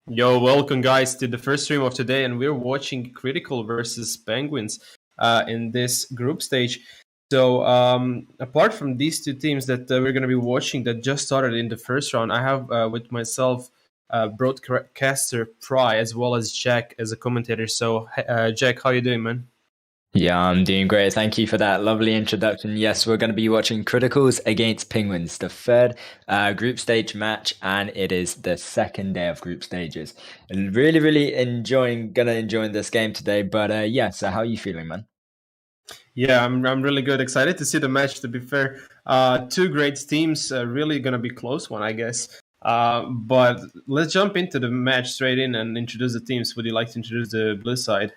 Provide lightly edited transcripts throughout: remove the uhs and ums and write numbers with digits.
Yo, welcome guys to the first stream of today, and we're watching Critical versus Penguins in this group stage. So, apart from these two teams that we're going to be watching that just started in the first round, I have with myself broadcaster Pry as well as Jack as a commentator. So, Jack, how you doing, man? Yeah, I'm doing great. Thank you for that lovely introduction. Yes, we're going to be watching Criticals against Penguins, the third group stage match, and it is the second day of group stages. And really gonna enjoy this game today. But yeah, so how are you feeling, man? Yeah, I'm really good. Excited to see the match. To be fair, two great teams. Really gonna be close one, I guess. But let's jump into the match straight in and introduce the teams. Would you like to introduce the blue side,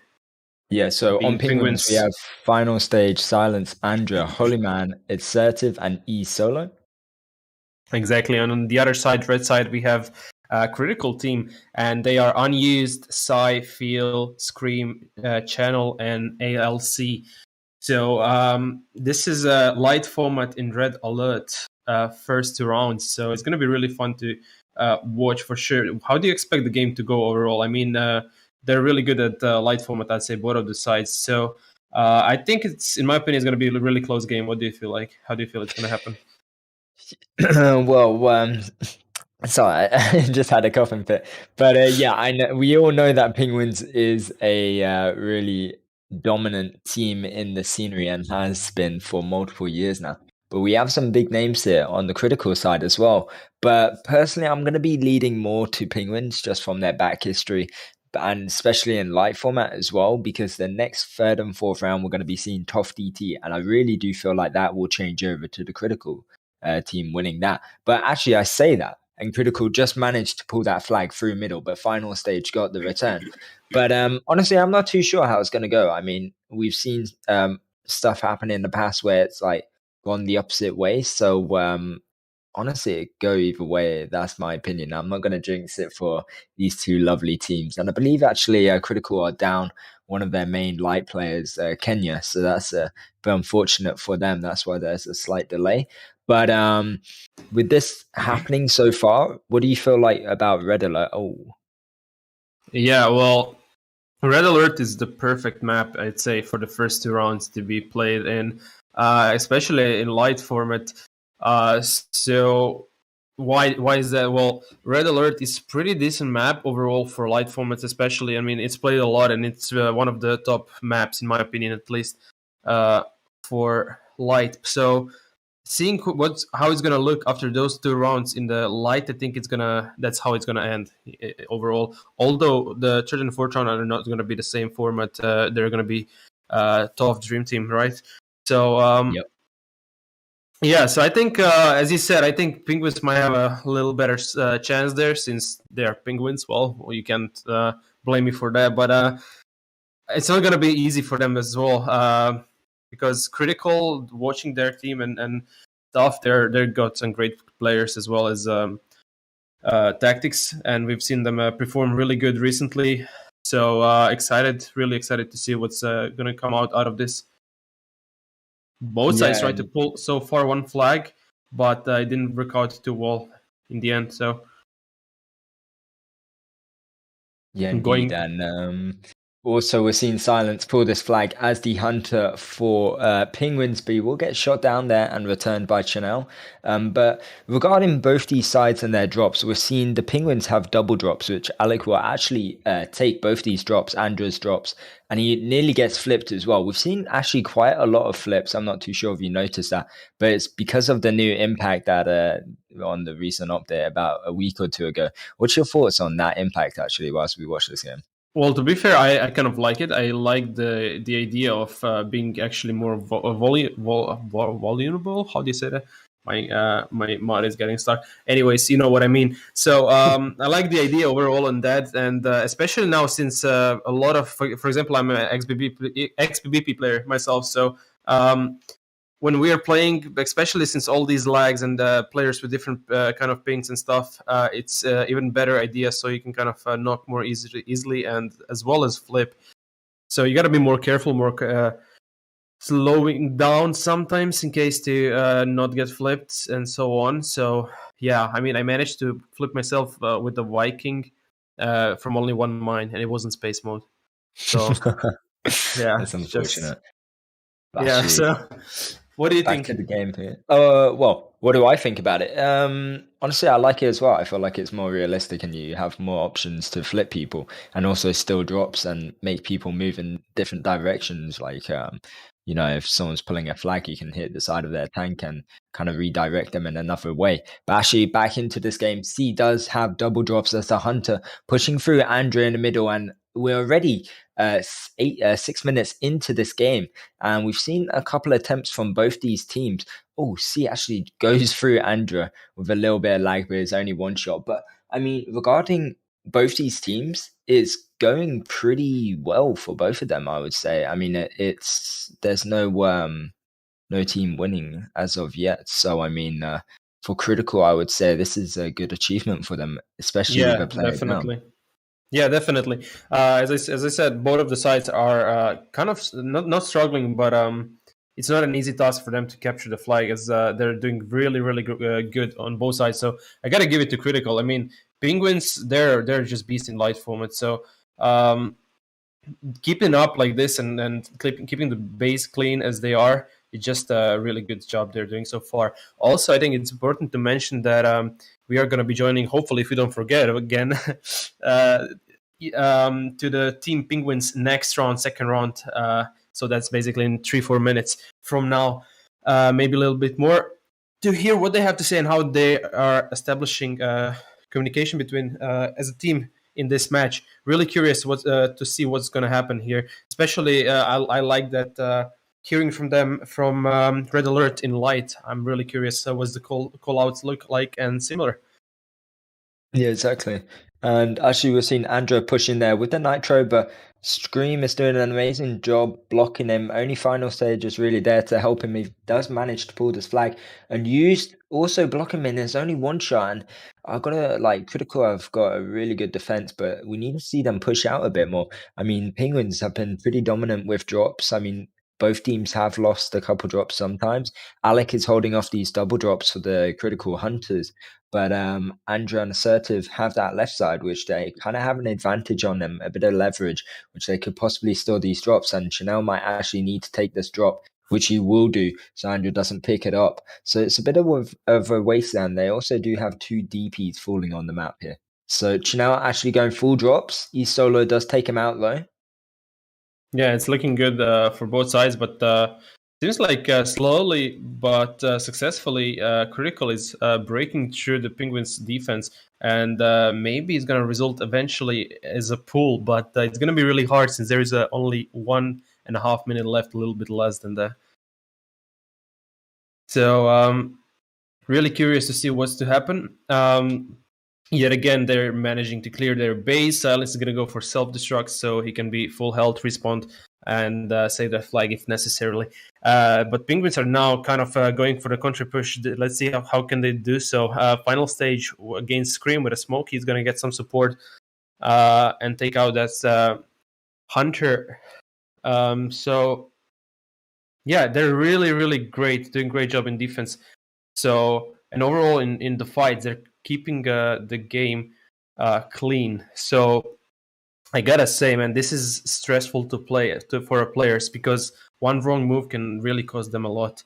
Yeah, so on being Penguins, we Penguins? have final stage Silence, Andra, Holyman, Assertive, and E Solo. Exactly. And on the other side, red side, we have a critical team, and they are unused, Psy, Feel, Scream, Channel, and ALC. So this is a light format in Red Alert, first two rounds. So it's going to be really fun to watch for sure. How do you expect the game to go overall? I mean, they're really good at light format, I'd say, both of the sides. So I think in my opinion, it's going to be a really close game. What do you feel like? How do you feel it's going to happen? well, sorry, I just had a coughing fit. But yeah, I know we all know that Penguins is a really dominant team in the scenery and has been for multiple years now. But we have some big names here on the critical side as well. But personally, I'm going to be leading more to Penguins just from their back history, and especially in light format as well, because the next third and fourth round we're going to be seeing tough DT, and I really do feel like that will change over to the critical team winning that. But actually, I say that, and Critical just managed to pull that flag through middle, but final stage got the return. But honestly, I'm not too sure how it's going to go. I mean, we've seen stuff happen in the past where it's like gone the opposite way. So honestly, it go either way. That's my opinion. I'm not going to jinx it for these two lovely teams. And I believe actually Critical are down one of their main light players, Kenya. So that's a bit unfortunate for them. That's why there's a slight delay. But with this happening so far, what do you feel like about Red Alert? Oh, Yeah, well, Red Alert is the perfect map, I'd say, for the first two rounds to be played in, especially in light format. So why is that? Well, Red Alert is pretty decent map overall for light formats, especially. I mean, it's played a lot, and it's one of the top maps in my opinion, at least, uh, for light. So seeing how it's gonna look after those two rounds in the light, I think that's how it's gonna end overall. Although the third and fourth round are not gonna be the same format, they're gonna be tough dream team, right? So yep. yeah, so I think as you said, I think Penguins might have a little better chance there since they are Penguins. Well, you can't blame me for that, but it's not gonna be easy for them as well. Because critical watching their team and stuff, they've got some great players as well as tactics, and we've seen them perform really good recently. So really excited to see what's going to come out of this. Both sides Yeah, tried to pull so far one flag, but it didn't work out too well in the end. So yeah, I'm indeed. going. And also, we're seeing Silence pull this flag as the hunter for Penguins, but he will get shot down there and returned by Chanel. But regarding both these sides and their drops, we're seeing the Penguins have double drops, which Alec will actually take both these drops, Andrew's drops, and he nearly gets flipped as well. We've seen actually quite a lot of flips. I'm not too sure if you noticed that, but it's because of the new impact that on the recent update about a week or two ago. What's your thoughts on that impact, actually, whilst we watch this game? Well, to be fair, I kind of like it. I like the idea of being actually more vulnerable. How do you say that? My mod is getting stuck. Anyways, you know what I mean. So I like the idea overall on that, and especially now since a lot of, for example, I'm an XBBP player myself. So when we are playing, especially since all these lags and players with different kind of pings and stuff, it's even better idea. So you can kind of knock more easily, and as well as flip. So you got to be more careful, more slowing down sometimes in case to not get flipped and so on. So yeah, I mean, I managed to flip myself with the Viking from only one mine, and it wasn't space mode. So yeah, That's just unfortunate. yeah. Actually, So what do you back think? to the game here. Well, what do I think about it? Honestly, I like it as well. I feel like it's more realistic and you have more options to flip people and also still drops and make people move in different directions. Like, if someone's pulling a flag, you can hit the side of their tank and kind of redirect them in another way. But actually, back into this game, C does have double drops as the hunter pushing through Andrea in the middle, and we're already 6 minutes into this game, and we've seen a couple of attempts from both these teams. Oh, C actually goes through Andrea with a little bit of lag, but it's only one shot. But I mean, regarding both these teams, it's going pretty well for both of them, I would say. I mean, there's no team winning as of yet. So I mean, for critical, I would say this is a good achievement for them, especially with Yeah, a player down. definitely. Yeah, definitely. As I said, both of the sides are kind of not struggling, but it's not an easy task for them to capture the flag, as they're doing really good on both sides. So I gotta give it to critical. I mean, penguins, they're just beasts in light format. So um, keeping up like this and keeping the base clean as they are, it's just a really good job they're doing so far. Also, I think it's important to mention that we are going to be joining, hopefully, if we don't forget again, uh, to the Team Penguins next round, second round. So that's basically in 3-4 minutes from now, maybe a little bit more, to hear what they have to say and how they are establishing communication between as a team in this match. Really curious to see what's going to happen here. Especially, I like that hearing from them from Red Alert in light. I'm really curious what's the call outs look like and similar. Yeah, exactly. And actually, we're seeing Andrea pushing there with the nitro, but Scream is doing an amazing job blocking him. Only final stage is really there to help him. He does manage to pull this flag and used also blocking him in. There's only one shot, and I've got to like critical. I've got a really good defense, but we need to see them push out a bit more. I mean, Penguins have been pretty dominant with drops. I mean, both teams have lost a couple drops sometimes. Alec is holding off these double drops for the critical hunters. But Andrea and Assertive have that left side, which they kind of have an advantage on them, a bit of leverage, which they could possibly steal these drops. And Chanel might actually need to take this drop, which he will do, so Andrea doesn't pick it up. So it's a bit of a wasteland. They also do have two DPs falling on the map here. So Chanel actually going full drops. East Solo does take him out though. Yeah, it's looking good for both sides, but seems like slowly but successfully, Critical is breaking through the Penguins' defense, and maybe it's going to result eventually as a pull, but it's going to be really hard since there is only 1.5 minute left, a little bit less than that. So really curious to see what's to happen. Yet again, they're managing to clear their base. Silas is going to go for self-destruct so he can be full health, respond, and save that flag if necessarily. But Penguins are now kind of going for the contra push. Let's see how can they do so. Final stage against Scream with a smoke. He's going to get some support and take out that Hunter. So, yeah, they're really great, doing a great job in defense. So, and overall in the fights, they're keeping the game clean. So I gotta say, man, this is stressful to play for our players because one wrong move can really cost them a lot.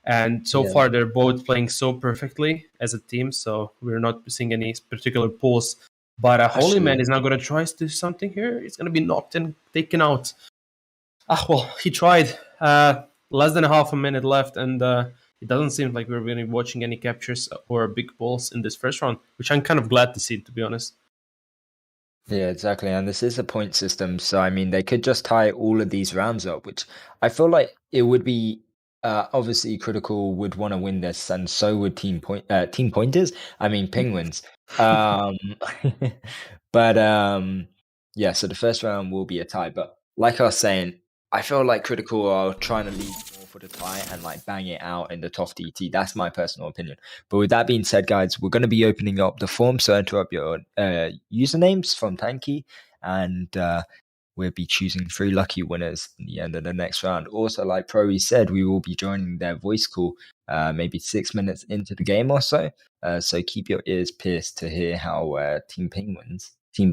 And so Yeah. far, they're both playing so perfectly as a team. So we're not seeing any particular pulls. But Holy Man Actually, is now going to try to do something here. He's going to be knocked and taken out. Well, he tried. Less than a half a minute left, and it doesn't seem like we're really watching any captures or big balls in this first round, which I'm kind of glad to see, to be honest. yeah, exactly. And this is a point system. So, I mean, they could just tie all of these rounds up, which I feel like it would be obviously critical would want to win this, and so would team pointers. I mean, Penguins. Um, but yeah, so the first round will be a tie. But like I was saying, I feel like critical are trying to lead more for the tie and like bang it out in the top DT. That's my personal opinion. But with that being said, guys, we're going to be opening up the form. So enter up your usernames from Tanky, and we'll be choosing 3 lucky winners in the end of the next round. Also, like Pro said, we will be joining their voice call maybe 6 minutes into the game or so. So keep your ears pierced to hear how Penguins, how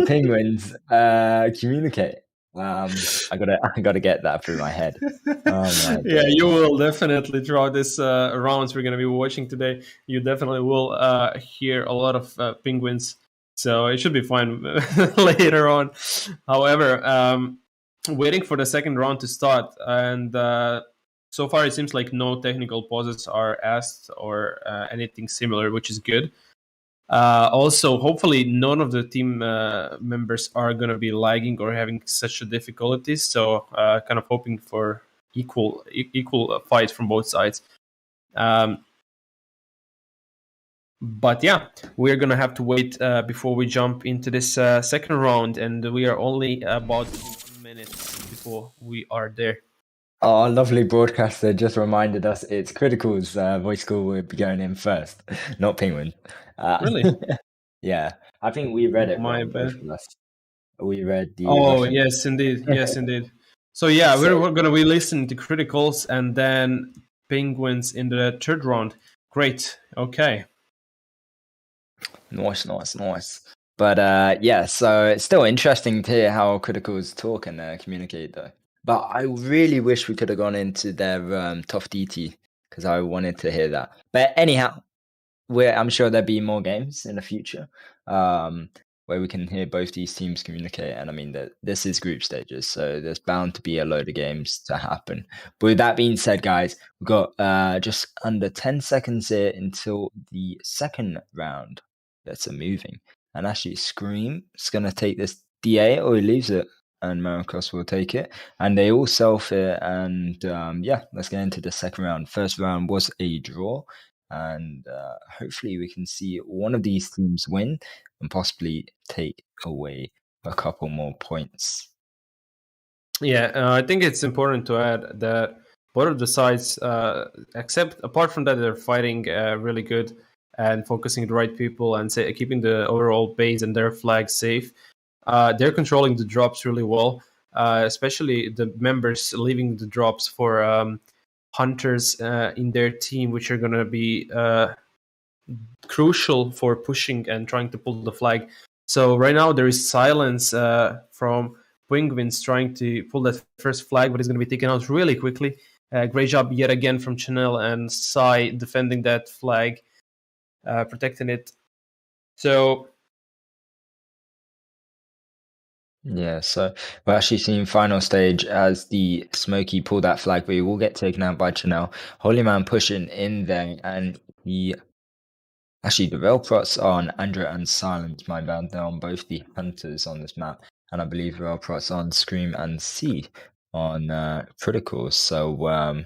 Penguins communicate. I gotta get that through my head. Oh my Yeah, days. you will definitely throughout this rounds we're going to be watching today. You definitely will hear a lot of penguins, so it should be fine later on. However, waiting for the second round to start, and so far it seems like no technical pauses are asked or anything similar, which is good. Also, hopefully, none of the team members are going to be lagging or having such difficulties. So, kind of hoping for equal fight from both sides. But yeah, we're going to have to wait before we jump into this second round, and we are only about 1 minute before we are there. Our lovely broadcaster just reminded us it's Critical's voice call will be going in first, not Penguin. Really? Yeah, I think we read it My wrong, both bad. of us. We read the Oh, Russian. yes, indeed. Yes, indeed. So yeah, So, we're going to be listening to criticals and then penguins in the third round. Great. Okay. nice. But yeah, so it's still interesting to hear how Criticals talk and communicate, though. But I really wish we could have gone into their tough DT because I wanted to hear that. But anyhow, I'm sure there'll be more games in the future where we can hear both these teams communicate. And I mean, this is group stages, so there's bound to be a load of games to happen. But with that being said, guys, we've got just under 10 seconds here until the second round. That's a moving. And actually, Scream is going to take this DA or he leaves it. And Maracos will take it. And they all self it. And yeah, let's get into the second round. First round was a draw. And hopefully we can see one of these teams win and possibly take away a couple more points. Yeah, I think it's important to add that both of the sides, apart from that, they're fighting really good and focusing the right people and keeping the overall base and their flag safe. They're controlling the drops really well, especially the members leaving the drops for hunters in their team, which are going to be crucial for pushing and trying to pull the flag. So right now there is silence from Penguins trying to pull that first flag, but it's going to be taken out really quickly. Great job yet again from Chanel and Sai defending that flag, protecting it. So yeah, so we're actually seeing final stage as the Smokey pull that flag, but he will get taken out by Chanel. Holy Man pushing in there, and actually the rail prots are on Andrea and Silence, my bad. They're on both the hunters on this map, and I believe rail prots on Scream and C on Critical. So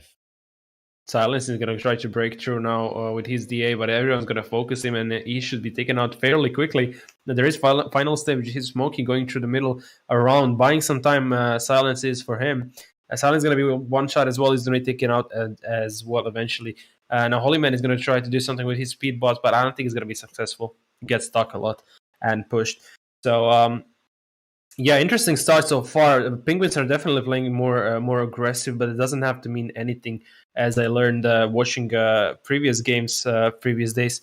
Silence is going to try to break through now with his DA, but everyone's going to focus him, and he should be taken out fairly quickly. There is final stage. He's Smokey going through the middle around, buying some time. Silence is for him. Silence is going to be one shot as well. He's going to be taken out as well eventually. Now Holy Man is going to try to do something with his speed bots, but I don't think he's going to be successful. He gets stuck a lot and pushed. So yeah, interesting start so far. Penguins are definitely playing more aggressive, but it doesn't have to mean anything. As I learned watching previous games, previous days,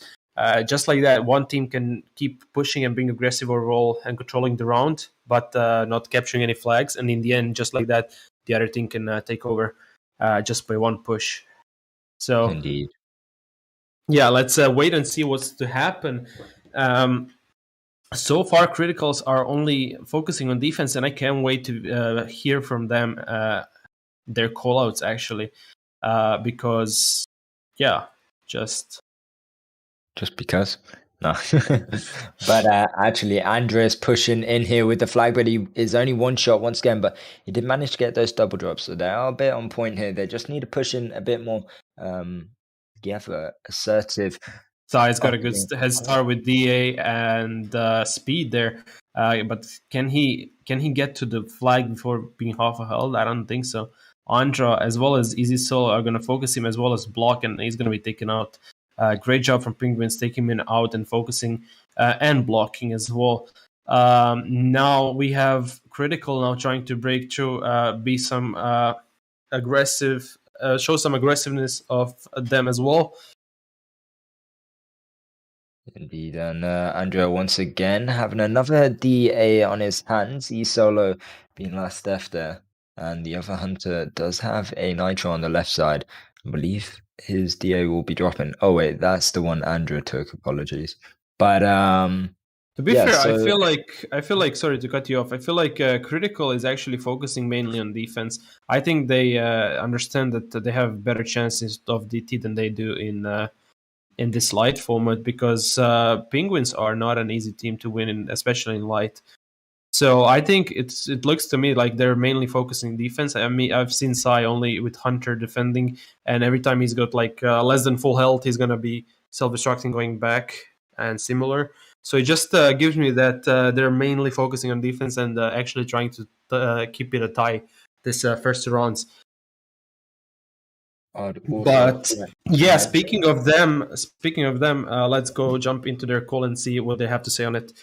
just like that, one team can keep pushing and being aggressive overall and controlling the round, but not capturing any flags. And in the end, just like that, the other team can take over just by one push. So indeed. yeah, let's wait and see what's to happen. So far, criticals are only focusing on defense, and I can't wait to hear from them their callouts actually, because yeah, just because. No. But actually, Andres pushing in here with the flag, but he is only one shot once again, but he did manage to get those double drops, so they are a bit on point here. They just need to push in a bit more assertive. Sai's got a good head start with DA and speed there, but can he get to the flag before being half a health? I don't think so. Andra as well as Easy Soul are going to focus him as well as block, and he's going to be taken out. Great job from Penguins taking him out and focusing and blocking as well. Now we have Critical now trying to break through, be some aggressive, show some aggressiveness of them as well. Indeed, and Andrea once again having another DA on his hands. E-Solo being last death there, and the other Hunter does have a Nitro on the left side. I believe his DA will be dropping. Oh wait, that's the one Andrea took. Apologies, but To be yeah, fair, so I feel like sorry to cut you off. I feel like Critical is actually focusing mainly on defense. I think they understand that they have better chances of DT than they do in this light format, because Penguins are not an easy team to win, especially in light. So I think it looks to me like they're mainly focusing defense. I mean, I've seen Sai only with Hunter defending, and every time he's got like less than full health, he's gonna be self-destructing going back and similar. So it just gives me that they're mainly focusing on defense and actually trying to keep it a tie this first two rounds. But yeah, speaking of them, let's go jump into their call and see what they have to say on it.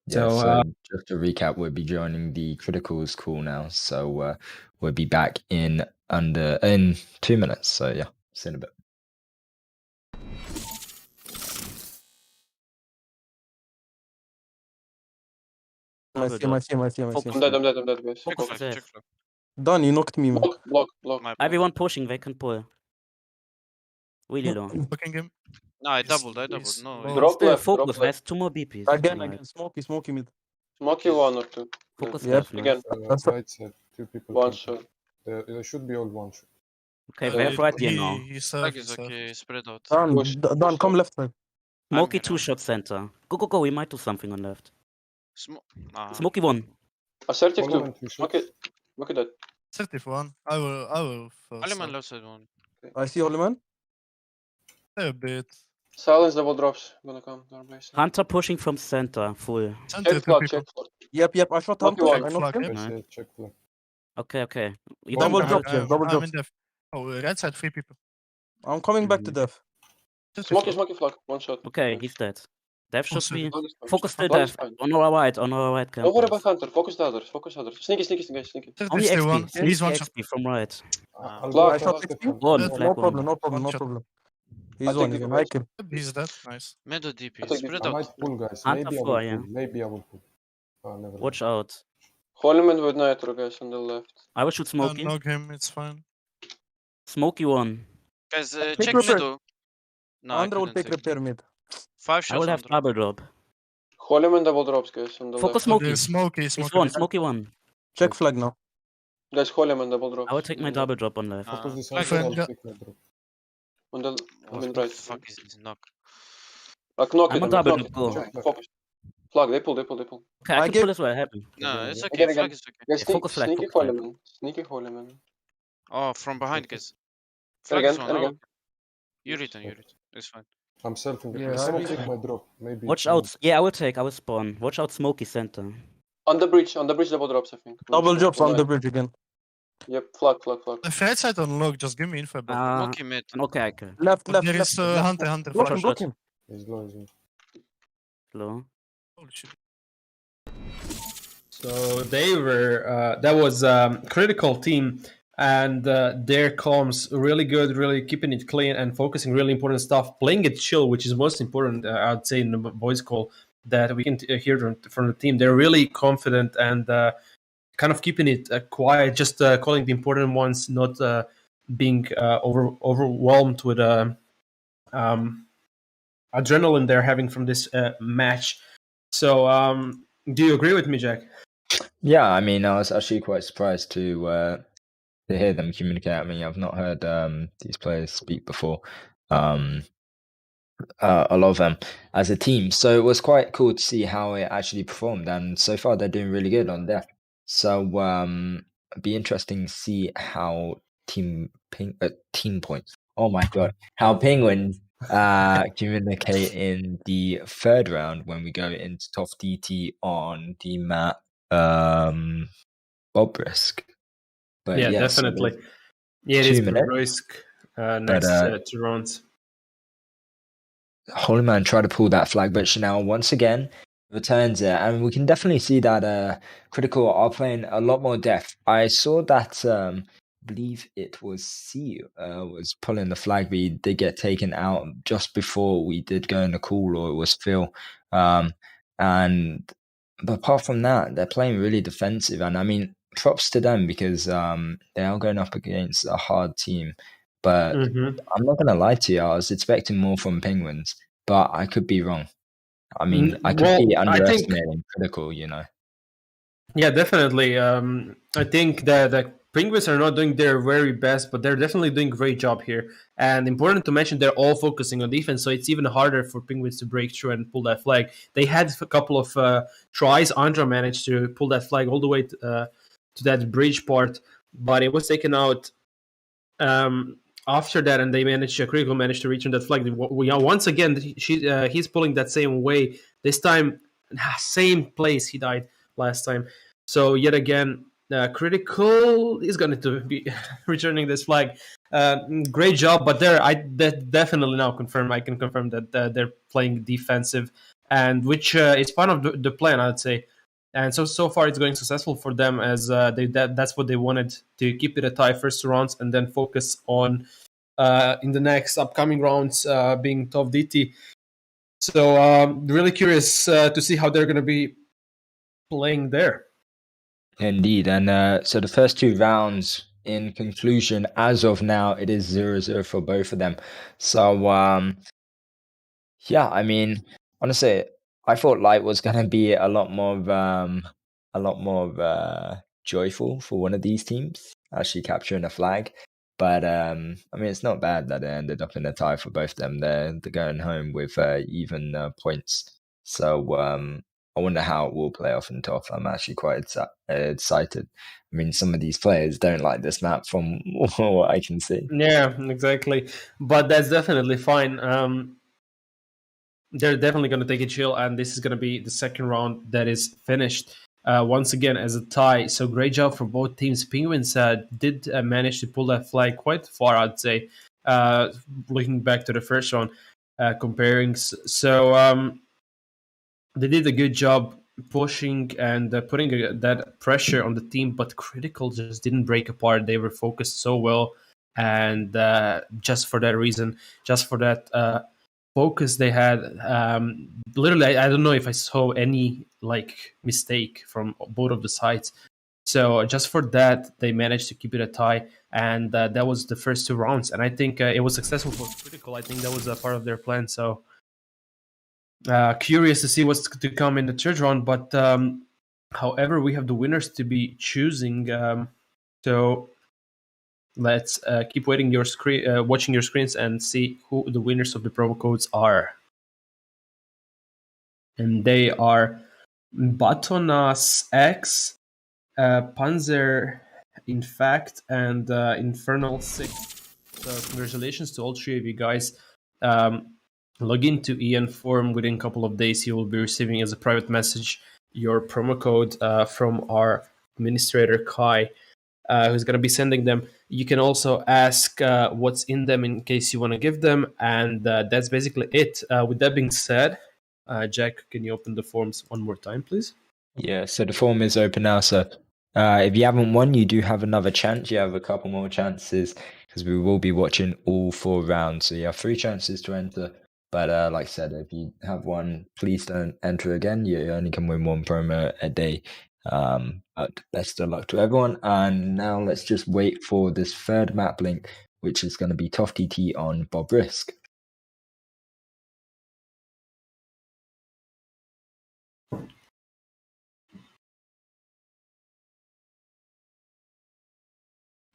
Yeah, so just to recap, we'll be joining the Criticals call now. So we'll be back in 2 minutes. So yeah, see you in a bit. I see him. I'm dead, guys. Focus safe. Done, you knocked me, man. Block. Everyone pushing, they can pull. Really low. Looking him. No, I doubled. Please. No. Oh. Drop Still left, focus, drop left. there's 2 more BPs. Again, smoky mid. Smoky one or two. Focus Yep. left, nice. Again, That's Right side, 2 people. one camping. shot. There should be all one shot. Okay, they have right here now. He's Flag is okay, spread out. Done, come left side. Smoky I'm 2 shot center. Go, we might do something on left. Nah. Smoky 1. Assertive Follow two. and 2 shots. Look at that. 31. I will first. Aliman left side one. I see Holy Man. A bit. Silence double drops. Gonna come. Down base. Hunter pushing from center, full. Center Check two flag, people. check flag. Yep, I shot Smoky Hunter. one. I knocked him. Flag, I Nice. see, check flag. Okay. You Double don't drop, have- Jeff, double I'm drop. in def. Oh, right side 3 people. I'm coming back to death. Smoky flag. One shot. Okay, he's dead. Death should Also, be... Flag is fine. Focus still Flag is death. fine. On our right Don't worry about campus. Hunter. Focus the others. Sneaky, guys. Sneaky. Only 31. XP. He's one shot. XP from right. I'll Flag. go I shot fast 16. if One, I'm- flag No one. problem. One shot. He's I one, think he's it one. I was- kill. He's dead. Nice. Meadow DP, I think spread I out. might pull, guys. Hunter Maybe I will four, pull. yeah. Maybe I will pull. Never mind. Watch out. Holyman with Nitro, guys, on the left. I will shoot Smoky. Knock him, it's fine. Smoky 1. Guys, Take check repair. middle. No, I Andra will couldn't take repair mid. 5 I shots will have under. double drop. Holyman double drops, guys, on the Focus left. Smoky. Okay, Smoky. He's 1, Smoky 1. Check flag now. Guys, Holyman double drops. I will take my on the- double drop on left. Focus this Flag hunter, I'll friend, take my drop. On the What mean the right. fuck is this knock? Like knock I'm it. on double knock drop, it. go. Focus. Flag, they pull. Okay, I I can gave- pull as well, happy. No, it's okay. Again. Flag is okay. Guys, Yeah, focus flag, sneaky focus flag. Holyman. Sneaky Holyman. Oh, from behind, guys. And Flag again, is one. and Oh, again. you return. It's fine. I'm selfing. Yeah, Someone I- take my drop. Maybe. Watch someone- out. Yeah, I will spawn. Watch out, Smoky center. On the bridge double drops, I think. Double drops on the Right. bridge again. Yep, flag. If right side unlock, just give me info about it. Smoky mid. Okay, I can. Left. There is Hunter. Block flash. him. He's low, he's low. Slow. Holy shit. So they were that was Critical team, and their comms really good, really keeping it clean and focusing really important stuff, playing it chill, which is most important. I'd say in the voice call that we can hear from the team. They're really confident and kind of keeping it quiet, just calling the important ones, not being overwhelmed with adrenaline they're having from this match. So, do you agree with me, Jack? Yeah, I mean, I was actually quite surprised to hear them communicate. I mean, I've not heard these players speak before. A lot of them as a team, so it was quite cool to see how it actually performed. And so far, they're doing really good on deck. So, it'd be interesting to see how team points. Oh my god, how Penguins communicate in the third round when we go into top DT on the map Bobrisk. But Yeah, yes, definitely. Yeah, it 2 is minutes. Risk next two rounds. Holy Man tried to pull that flag, but Chanel once again returns there, and we can definitely see that Critical are playing a lot more depth. I saw that I believe it was C was pulling the flag, but he did get taken out just before we did go in the call, or it was Phil. But apart from that, they're playing really defensive, and I mean, props to them because they are going up against a hard team. But I'm not gonna lie to you, I was expecting more from Penguins, but I could be wrong. I mean, I could be Well, I think underestimating Critical, you know. yeah, definitely. I think that the Penguins are not doing their very best, but they're definitely doing a great job here. And important to mention, they're all focusing on defense, so it's even harder for Penguins to break through and pull that flag. They had a couple of tries. Andra managed to pull that flag all the way to that bridge part, but it was taken out after that, and they Critical managed to return that flag. Once again, he's pulling that same way. This time, same place he died last time. So yet again, Critical is going to be returning this flag. Great job, but definitely now confirm. I can confirm that they're playing defensive, and which is part of the plan, I'd say. And so far it's going successful for them, as that's what they wanted, to keep it a tie first rounds and then focus on in the next upcoming rounds being tough DT. So really curious to see how they're going to be playing there. Indeed, and so the first two rounds, in conclusion, as of now, it is 0-0 for both of them. So yeah, I mean, honestly, I thought Light was gonna be a lot more joyful for one of these teams actually capturing a flag. But I mean, it's not bad that it ended up in a tie for both of them. They're going home with even points. So I wonder how it will play off in top. I'm actually quite excited. I mean, some of these players don't like this map from what I can see. Yeah, exactly. But that's definitely fine. They're definitely going to take a chill, and this is going to be the second round that is finished once again as a tie. So great job for both teams. Penguins did manage to pull that flag quite far, I'd say, looking back to the first round, comparing. So they did a good job pushing and putting that pressure on the team, but Critical just didn't break apart. They were focused so well, and just for that reason, just for that focus they had, literally I don't know if I saw any mistake from both of the sides. So just for that, they managed to keep it a tie, and that was the first two rounds. And I think it was successful for Critical. I think that was a part of their plan. So curious to see what's to come in the third round. But however, we have the winners to be choosing. So let's keep watching your screens and see who the winners of the promo codes are. And they are Batonas X, Panzer in fact, and Infernal 6. So congratulations to all three of you guys. Log into EN Forum within a couple of days. You will be receiving as a private message your promo code from our administrator Kai, who's going to be sending them. You can also ask what's in them in case you want to give them, and that's basically it. With that being said, Jack, can you open the forms one more time, please? Yeah, so the form is open now. So if you haven't won, you do have another chance. You have a couple more chances because we will be watching all 4 rounds. So you have 3 chances to enter. But like I said, if you have won, please don't enter again. You only can win 1 promo a day. But best of luck to everyone. And now let's just wait for this third map link, which is going to be Tough DT on Bob Risk.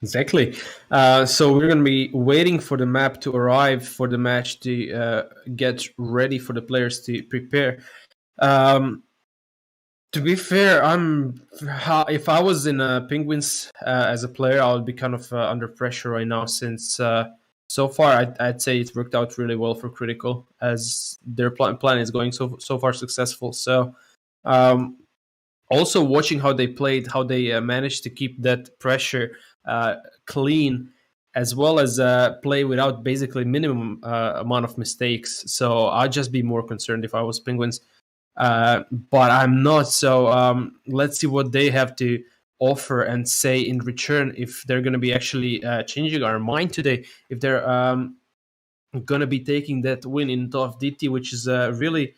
Exactly. So we're going to be waiting for the map to arrive for the match to get ready for the players to prepare. To be fair, if I was in Penguins as a player, I would be kind of under pressure right now, since so far I'd say it worked out really well for Critical, as their plan is going so far successful. So also watching how they played, how they managed to keep that pressure clean, as well as play without basically minimum amount of mistakes. So I'd just be more concerned if I was Penguins. but I'm not. So let's see what they have to offer and say in return, if they're going to be actually changing our mind today, if they're going to be taking that win in tough DT, which is really,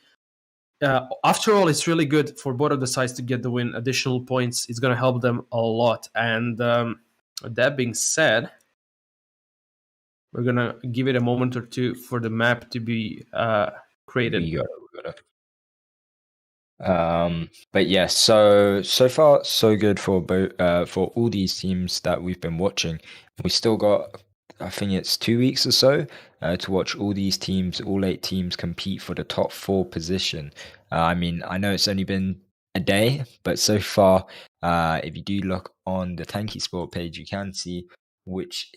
after all, it's really good for both of the sides to get the win. Additional points, it's going to help them a lot. And that being said, we're going to give it a moment or two for the map to be created. We got it. But yeah, so far so good for for all these teams that we've been watching. We still got, I think it's 2 weeks or so to watch all these teams, all 8 teams compete for the top 4 position. I mean, I know it's only been a day, but so far, if you do look on the TankiSport page, you can see which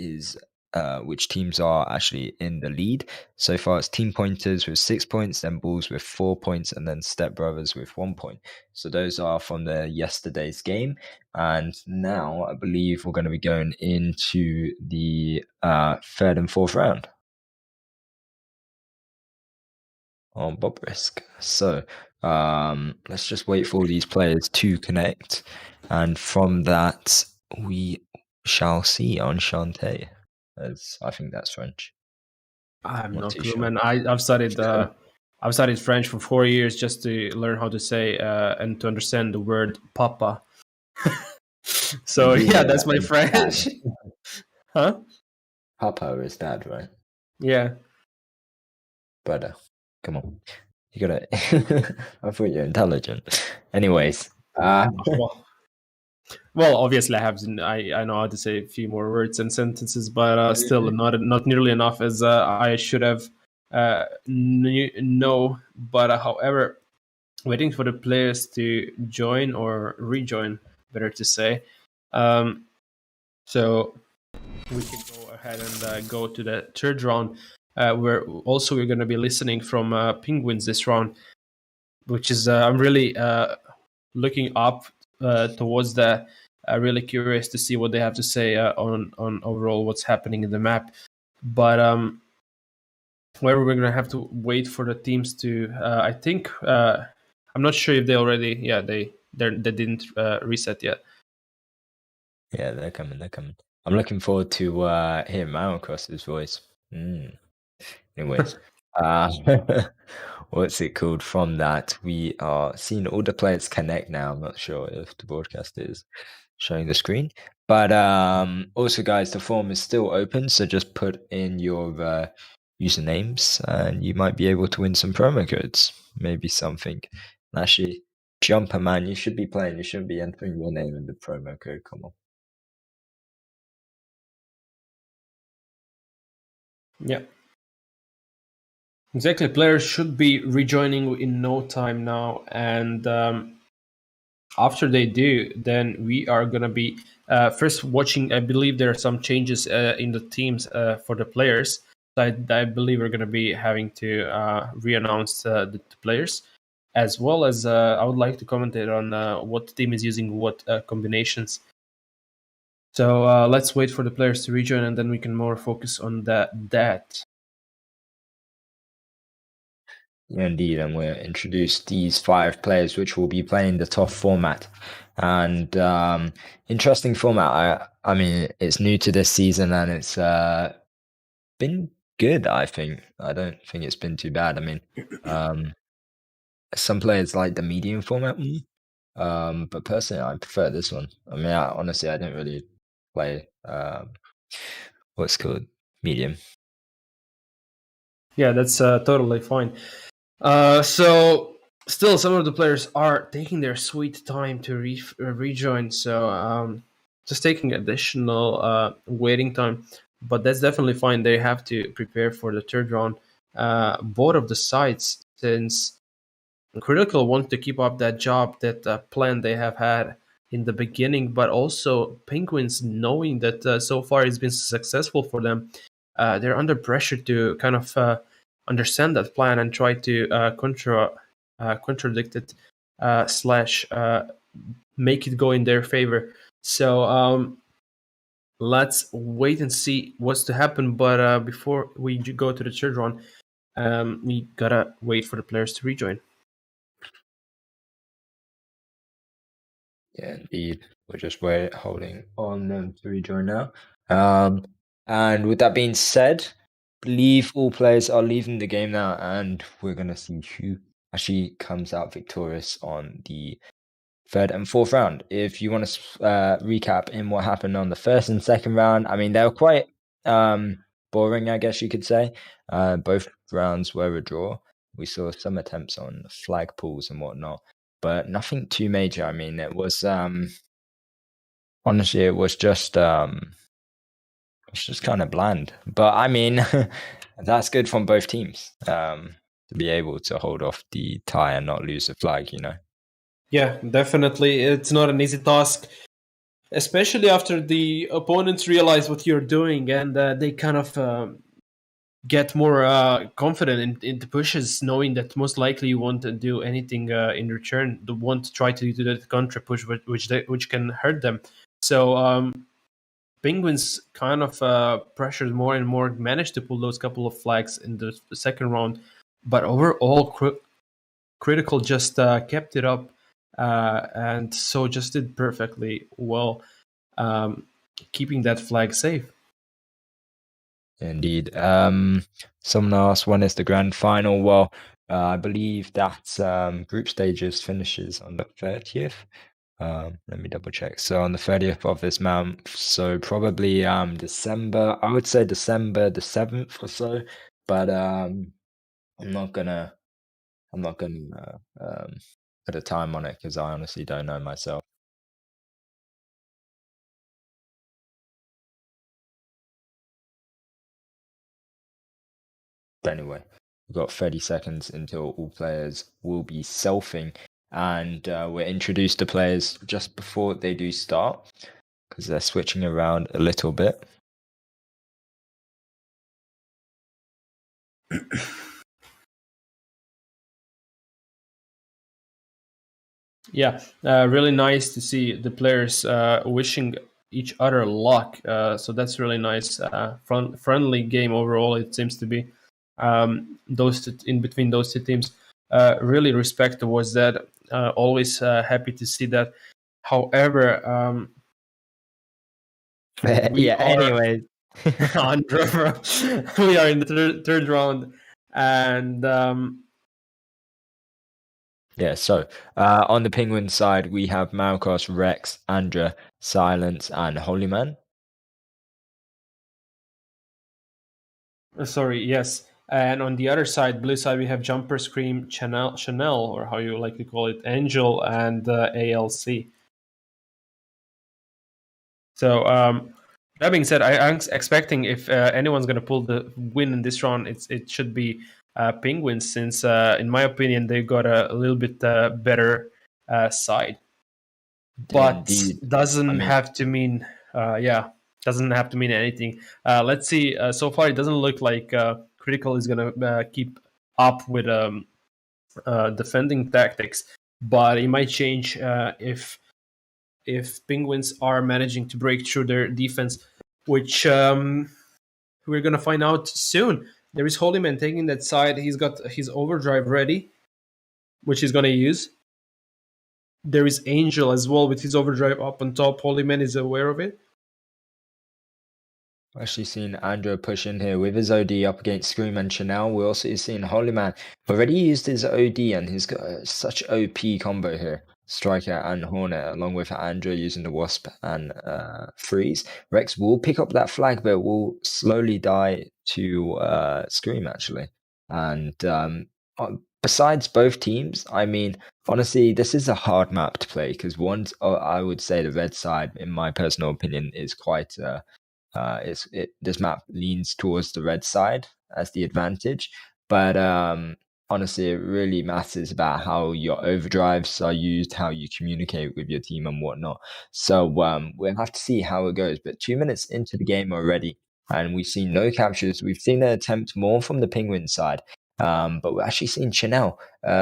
teams are actually in the lead. So far, it's Team Pointers with 6 points, then Bulls with 4 points, and then Step Brothers with 1 point. So those are from the yesterday's game. And now I believe we're going to be going into the 3rd and 4th round on Bob Risk. So let's just wait for all these players to connect. And from that, we shall see Enchanté, as I think that's French. I'm Not not too clue, sure. man. I've studied French for 4 years just to learn how to say and to understand the word papa. So yeah, that's my French. Dad. Huh? Papa is dad, right? Yeah. Brother. Come on. You gotta I thought you're intelligent. Anyways. Well, obviously I know how to say a few more words and sentences, but still not nearly enough as I should have know. But however, waiting for the players to join or rejoin, better to say. So we can go ahead and go to the 3rd round, where also we're going to be listening from Penguins this round, which is I'm really looking up towards the. Really curious to see what they have to say on overall what's happening in the map. But where we're gonna have to wait for the teams to. I think I'm not sure if they already. Yeah, they didn't reset yet. Yeah, they're coming. I'm looking forward to hearing Marocos's voice. Anyways, what's it called? From that, we are seeing all the players connect now. I'm not sure if the broadcast is showing the screen, but also, guys, the form is still open, so just put in your usernames, and you might be able to win some promo codes. Maybe something. And actually, Jumper Man, you should be playing. You shouldn't be entering your name in the promo code. Come on. Yeah. Exactly. Players should be rejoining in no time now, and after they do, then we are gonna be first watching. I believe there are some changes in the teams for the players. I believe we're gonna be having to re-announce the players, as well as I would like to commentate on what team is using what combinations. So let's wait for the players to rejoin, and then we can more focus on that. Yeah, indeed, and we'll introduce these 5 players which will be playing the TOF format. And interesting format. I mean, it's new to this season, and it's been good, I think. I don't think it's been too bad. I mean, some players like the medium format, but personally, I prefer this one. I mean, honestly, I don't really play what's it called medium. Yeah, that's totally fine. So still, some of the players are taking their sweet time to rejoin. So just taking additional waiting time, but that's definitely fine. They have to prepare for the 3rd round. Both of the sides, since Critical want to keep up that job, that plan they have had in the beginning, but also Penguins knowing that so far it's been successful for them. They're under pressure to kind of understand that plan and try to contradict it slash make it go in their favor. So let's wait and see what's to happen. But before we go to the 3rd round, we gotta wait for the players to rejoin. Yeah, indeed. We're just holding on them to rejoin now. And with that being said, believe all players are leaving the game now, and we're gonna see who actually comes out victorious on the third and fourth round. If you want to recap in what happened on the first and second round, I mean, they were quite boring, I guess you could say. Both rounds were a draw. We saw some attempts on flag pulls and whatnot, but nothing too major. I mean, it was honestly, it was just kind of bland. But I mean, that's good from both teams to be able to hold off the tie and not lose the flag, you know. Yeah, definitely. It's not an easy task, especially after the opponents realize what you're doing and they kind of get more confident in the pushes, knowing that most likely you won't do anything in return. They won't try to do that contra push, which can hurt them. So Penguins kind of pressured more and more, managed to pull those couple of flags in the second round, but overall, Critical just kept it up and so just did perfectly well, keeping that flag safe. Indeed. Someone asked when is the grand final? Well, I believe that group stages finishes on the 30th. Let me double check. So on the 30th of this month, so probably December. I would say December the 7th or so, but I'm not gonna put a time on it because I honestly don't know myself. But anyway, we've got 30 seconds until all players will be selfing, and we're introduced to players just before they do start because they're switching around a little bit. Yeah, really nice to see the players wishing each other luck. So that's really nice. Friendly game overall, it seems to be. In between those two teams, really respect towards that. Always happy to see that. However, Anyway, we are in the third round, and yeah, so on the Penguin side, we have Malkos, Rex, Andra, Silence, and Holyman. Sorry, yes. And on the other side, blue side, we have Jumper, Scream, Chanel, or how you like to call it, Angel, and ALC. So that being said, I'm expecting if anyone's going to pull the win in this round, it should be Penguins, since in my opinion they got a little bit better side. But Indeed. doesn't have to mean doesn't have to mean anything. Let's see. So far, it doesn't look like Critical is going to keep up with defending tactics, but it might change if Penguins are managing to break through their defense, which we're going to find out soon. There is Holyman taking that side. He's got his overdrive ready, which he's going to use. There is Angel as well with his overdrive up on top. Holyman is aware of it. Actually seen Andrew push in here with his OD up against Scream and Chanel. We're also seeing Holyman already used his OD, and he's got such OP combo here. Striker and Hornet, along with Andrew using the Wasp and Freeze. Rex will pick up that flag, but will slowly die to Scream, actually. And besides both teams, I mean, honestly, this is a hard map to play because I would say the red side, in my personal opinion, is quite... this map leans towards the red side as the advantage, but honestly, it really matters about how your overdrives are used, how you communicate with your team and whatnot. So we'll have to see how it goes. But 2 minutes into the game already, and we've seen no captures. We've seen an attempt more from the Penguin side, but we're actually seeing Chanel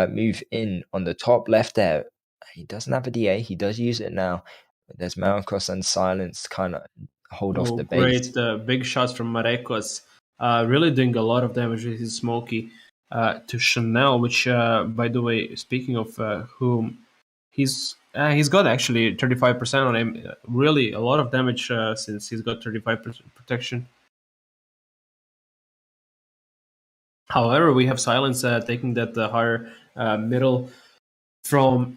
move in on the top left there. He doesn't have a DA. He does use it now. There's Marcos and Silence kind of hold off the base. Great big shots from Marekos, really doing a lot of damage with his smoky to Chanel, which by the way, speaking of whom, he's He's got actually 35% on him. Really, a lot of damage since he's got 35% protection. However, we have Silence taking that higher middle from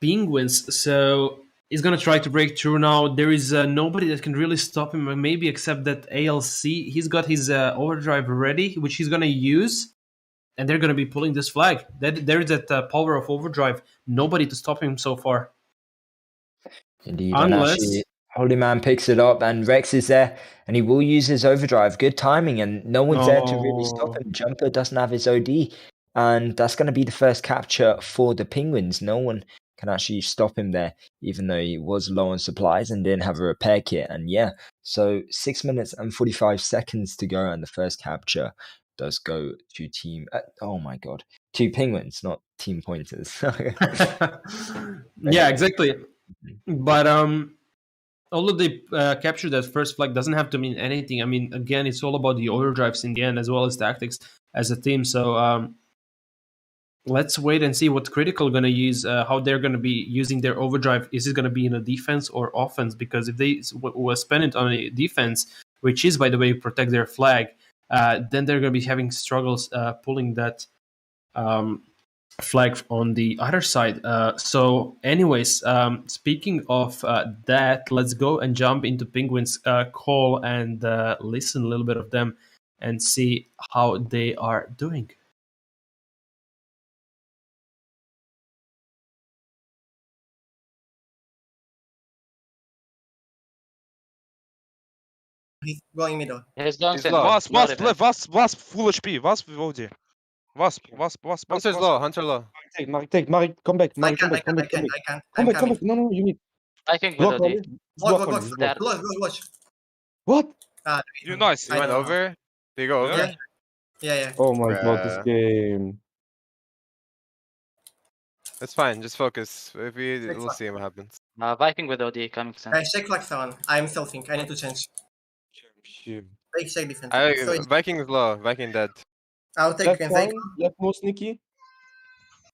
Penguins. So he's going to try to break through now. There is nobody that can really stop him, maybe except that ALC. He's got his overdrive ready, which he's going to use. And they're going to be pulling this flag. There is that power of overdrive. Nobody to stop him so far. Indeed, and actually, Holy Man picks it up, and Rex is there, and he will use his overdrive. Good timing, and no one's there to really stop him. Jumper doesn't have his OD, and that's going to be the first capture for the Penguins. No one can actually stop him there, even though he was low on supplies and didn't have a repair kit. And yeah, so 6 minutes and 45 seconds to go, and the first capture does go to team. Oh my god, 2 Penguins, not team pointers. Yeah, exactly. But although they capture that first flag, doesn't have to mean anything. I mean, again, it's all about the overdrives in the end, as well as tactics as a team. So let's wait and see what Critical going to use, how they're going to be using their overdrive. Is it going to be in a defense or offense? Because if they spend it on a defense, which is, by the way, protect their flag, then they're going to be having struggles pulling that flag on the other side. So anyways, speaking of that, let's go and jump into Penguins call and listen a little bit of them and see how they are doing. He's going middle. He's going He's center. low. Wasp, No wasp, repair. left, wasp, full HP, wasp with OD. Wasp. Hunter's low, Hunter low. Take, Mari, come back. I Mari, come can't. back, come back, come back. I'm Come coming. back. No, you need. Viking with Block, OD. Mari. Block. Block. Watch. What? You nice. You went over? Did you go over? Yeah. Oh my god, this Bruh. game. It's fine, just focus. Next We'll one. see what happens. Viking with OD coming center. Guys, check flags on. I'm selfing. I need to change. Shit. Check defense. So Viking is low, Viking dead. I'll take Left Zeke. fine, left more sneaky.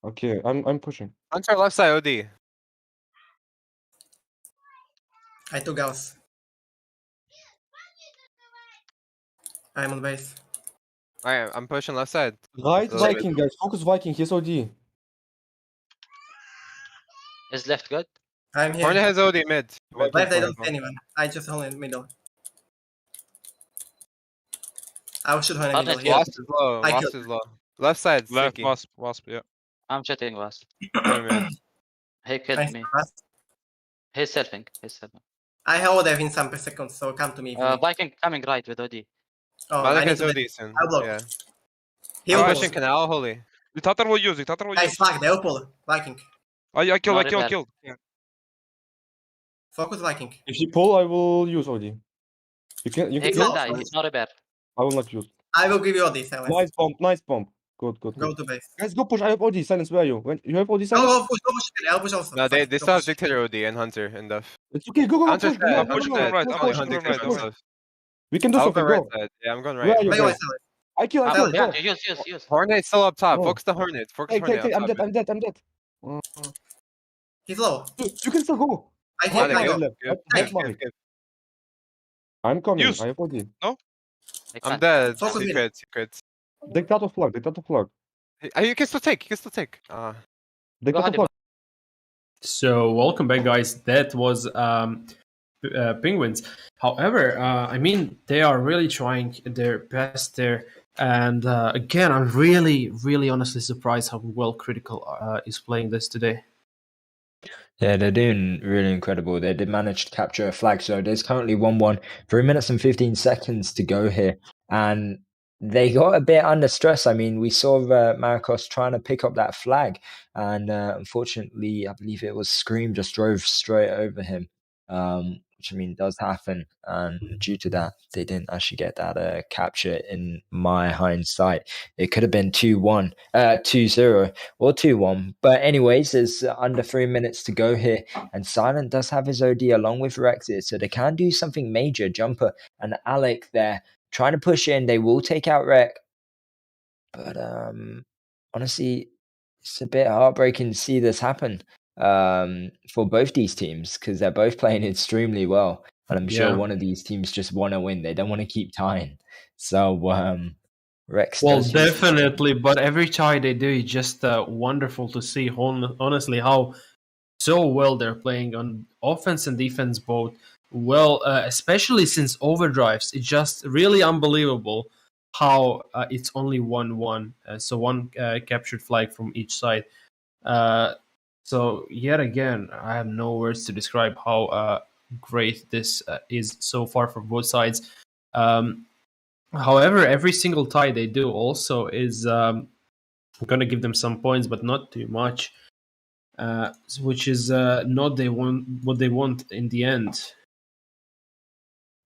Okay, I'm pushing. Hunter left side OD. I took Gauss. I'm on base. Alright, I'm pushing left side. Right Like- Viking, guys. Focus Viking. He's OD. Is left good? I'm here. Hornet has OD mid. Left, I don't see anyone. I just hold in the middle. I'll shoot her in the middle. Hornet, Here. Wasp is low. I Wasp killed is low. Left side, Left, sneaky. wasp, yeah. I'm shooting wasp. Going mid. He killed Nice. me. He's selfing. I hold Ev in some per second, so come to me. if you need. Viking coming right with OD. Oh, I Malik need has to OD soon. I'll block. Yeah. He'll I'm pull. pushing canal, holy. Dictator will use. Guys, flag. They'll pull. Viking. I killed. Yeah. Focus Viking. If you pull, I will use OD. You can He It's can not- die. He's not repair. I will not use. I will give you all this, Silence. Nice bomb. Good. Go to base. Guys, go push. I have OD. Silence, where are you? When you have OD, Go Silence? push. I'll push also. No, they Go still have push. Dictator OD and Hunter and Duff. It's okay. Go Hunter's push. dead. No, push no, from no. right, Go I'm push, pushing go from push, right, go I'm push. We can do I'll something. go right Go. side. Yeah, I'm going Where right. are you Wait, wait, guys? Silence. I kill. Oh, Yeah, Go. use. Hornet's still up top. Oh. Focus the Hornet. Focus Take. Hornet. I'm up top. dead. He's low. You can still go. I Mari, can't Malik, go. left. Good. Help Mari. I'm coming. Use. I have OD. I I'm can't. dead. Focus mid. Secret. Dictator flag. You can still take. Go Dictator ahead. flag. So welcome back, guys. That was Penguins. However, I mean, they are really trying their best there. And again, I'm really honestly surprised how well Critical is playing this today. Yeah, they're doing really incredible. They did manage to capture a flag, so there's currently 1-1, 3 minutes and 15 seconds to go here. And they got a bit under stress. I mean, we saw Marcos trying to pick up that flag, and unfortunately, I believe it was Scream just drove straight over him, which I mean does happen. And due to that, they didn't actually get that capture. In my hindsight, it could have been 2-1, 2-0, or 2-1. But anyways, there's under 3 minutes to go here, and Silent does have his OD along with Rexit, so they can do something major. Jumper and Alec there trying to push in. They will take out Rec, but honestly, it's a bit heartbreaking to see this happen. for both these teams because they're both playing extremely well, and I'm sure Yeah. one of these teams just want to win. They don't want to keep tying. So Rex. Well, does use his- definitely, but every tie they do is just wonderful to see. Honestly, how so well they're playing on offense and defense both. Well, especially since overdrives, it's just really unbelievable how it's only 1-1. So one captured flag from each side. So yet again, I have no words to describe how great this is so far for both sides. However, every single tie they do also is going to give them some points, but not too much, which is not what they want in the end.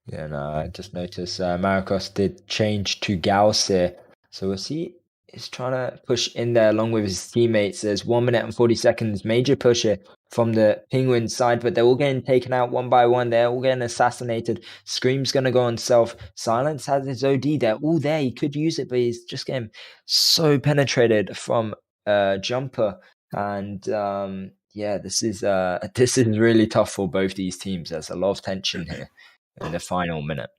Yeah, no, I just noticed Marcos did change to Gauss here. So we'll see. He's trying to push in there along with his teammates. There's 1 minute and 40 seconds. Major push here from the Penguin side, but they're all getting taken out one by one. They're all getting assassinated. Scream's going to go on self. Silence has his OD. They're all there. He could use it, but he's just getting so penetrated from Jumper. And yeah, this is really tough for both these teams. There's a lot of tension here in the final minute.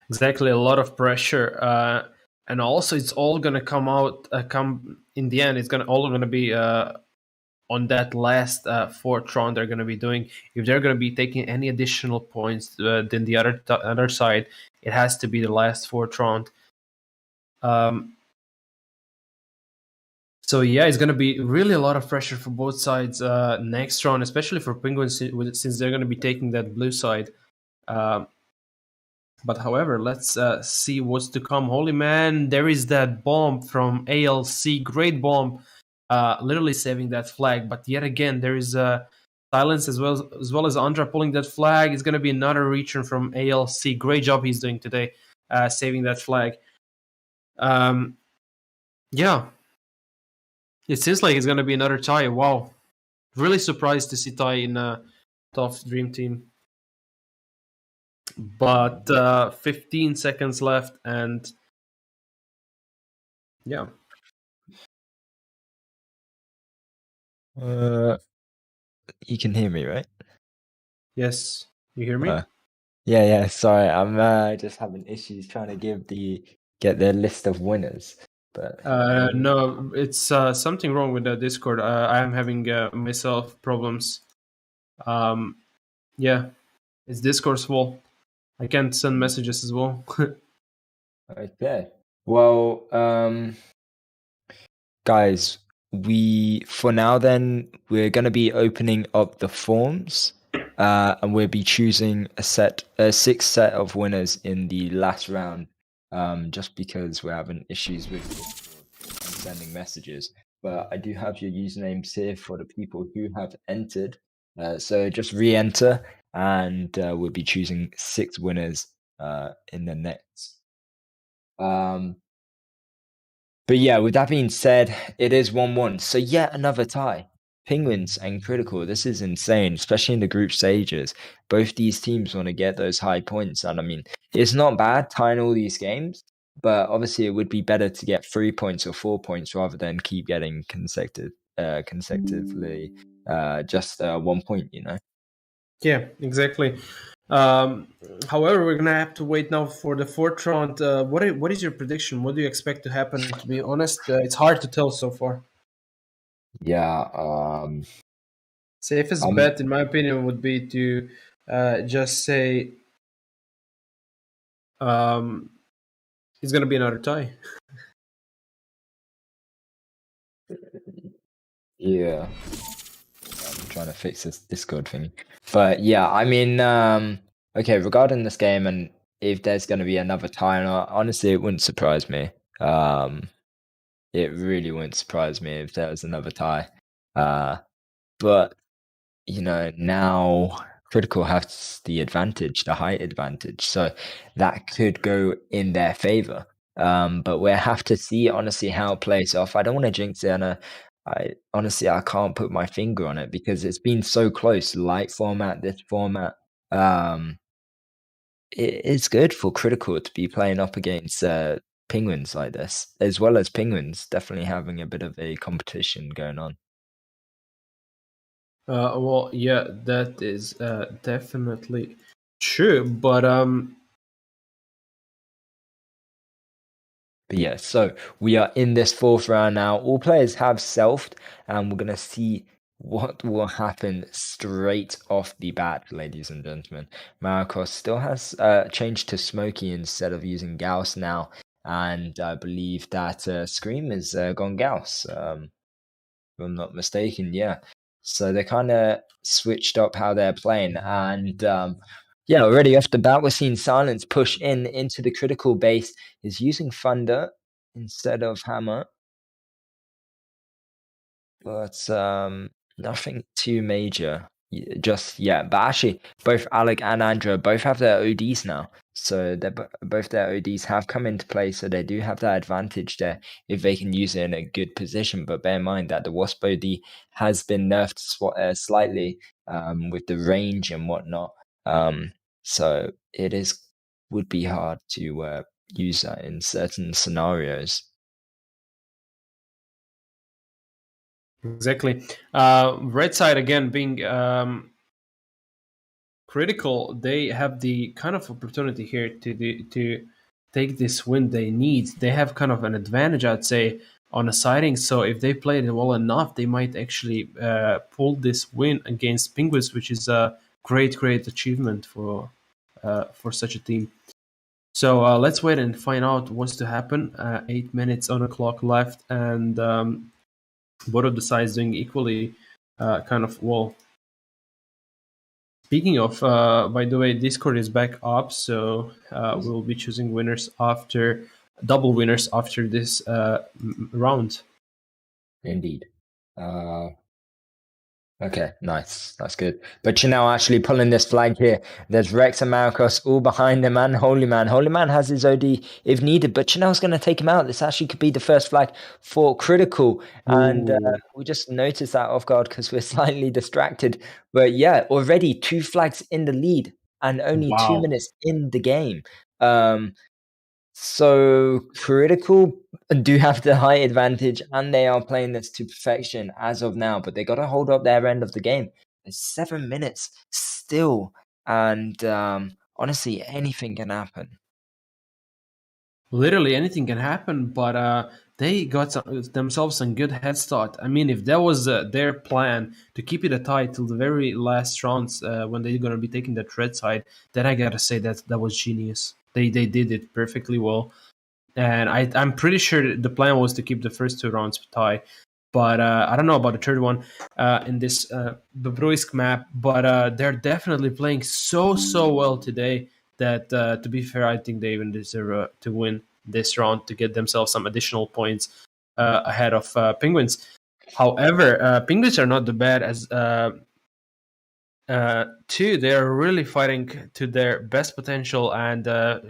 Exactly, a lot of pressure, and also it's all gonna come in the end. It's all gonna be on that last fourth round. They're gonna be doing, if they're gonna be taking any additional points than the other side. It has to be the last fourth round. So yeah, it's gonna be really a lot of pressure for both sides next round, especially for Penguins since they're gonna be taking that blue side. But however, let's see what's to come. Holy man, there is that bomb from ALC. Great bomb, literally saving that flag. But yet again, there is silence as well as Andra pulling that flag. It's going to be another return from ALC. Great job he's doing today, saving that flag. Yeah, it seems like it's going to be another tie. Wow, really surprised to see tie in a tough Dream Team. But 15 seconds left, and yeah. You can hear me, right? Yes, you hear me? Yeah. Sorry, I'm just having issues trying to get the list of winners. But no, it's something wrong with the Discord. I am having myself problems. Yeah, it's Discord's fault. I can't send messages as well. okay. Well, guys, for now then we're gonna be opening up the forms, and we'll be choosing a sixth set of winners in the last round. Just because we're having issues with sending messages. But I do have your usernames here for the people who have entered. So just re-enter, and we'll be choosing 6 winners in the next. But yeah, with that being said, it is 1-1. So yet another tie. Penguins and Critical. This is insane, especially in the group stages. Both these teams want to get those high points. And I mean, it's not bad tying all these games, but obviously it would be better to get 3 points or 4 points rather than keep getting consecutively just 1 point, you know? Yeah, exactly. However, we're gonna have to wait now for the fourth round. What is your prediction? What do you expect to happen? To be honest, it's hard to tell so far. Yeah. Safest bet, in my opinion, would be to just say it's gonna be another tie. Yeah. I'm trying to fix this Discord thing. But yeah, I mean, okay, regarding this game and if there's going to be another tie or not, honestly, it wouldn't surprise me. It really wouldn't surprise me if there was another tie. But, you know, now Critical has the advantage, the height advantage. So that could go in their favor. But we'll have to see, honestly, how it plays off. I don't want to jinx it, and I can't put my finger on it because it's been so close. Light format, this format. It's good for Critical to be playing up against Penguins like this, as well as Penguins definitely having a bit of a competition going on. Well, yeah, that is definitely true. But yeah, so we are in this fourth round now. All players have selfed, and we're gonna see what will happen straight off the bat, ladies and gentlemen. Marcos still has changed to Smokey instead of using Gauss now, and I believe that Scream is gone Gauss. If I'm not mistaken, yeah. So they kind of switched up how they're playing, and yeah, already off the bat, we're seeing Silence push into the critical base. Is using Thunder instead of Hammer, but nothing too major just yet. But actually, both Alec and Andra both have their ODs now, so both their ODs have come into play. So they do have that advantage there if they can use it in a good position. But bear in mind that the Wasp OD has been nerfed slightly with the range and whatnot. So it would be hard to use that in certain scenarios. Exactly. Red side again being critical. They have the kind of opportunity here to take this win they need. They have kind of an advantage, I'd say, on a siding. So if they played it well enough, they might actually pull this win against Penguins, which is a great achievement for such a team. So let's wait and find out what's to happen. 8 minutes on the clock left, and both of the sides doing equally kind of well. Speaking of, by the way, Discord is back up, so we'll be choosing winners after double winners after this round. Indeed. Okay, nice. That's good. But you know, actually pulling this flag here, there's Rex and Marcos all behind him and Holy Man. Holy Man has his OD if needed, but Chanel's going to take him out. This actually could be the first flag for Critical. And we just noticed that off guard because we're slightly distracted. But yeah, already 2 flags in the lead and only 2 minutes in the game. So Critical do have the height advantage, and they are playing this to perfection as of now. But they got to hold up their end of the game. It's 7 minutes still, and honestly, anything can happen. Literally anything can happen, but they got themselves a good head start. I mean, if that was their plan to keep it a tie till the very last rounds when they're going to be taking the red side, then I gotta say that was genius. They did it perfectly well, and I'm pretty sure the plan was to keep the first 2 rounds tie. But I don't know about the third one in this Bobruisk map, but they're definitely playing so well today that, to be fair, I think they even deserve to win this round to get themselves some additional points ahead of Penguins. However, Penguins are not the bad as two. They're really fighting to their best potential and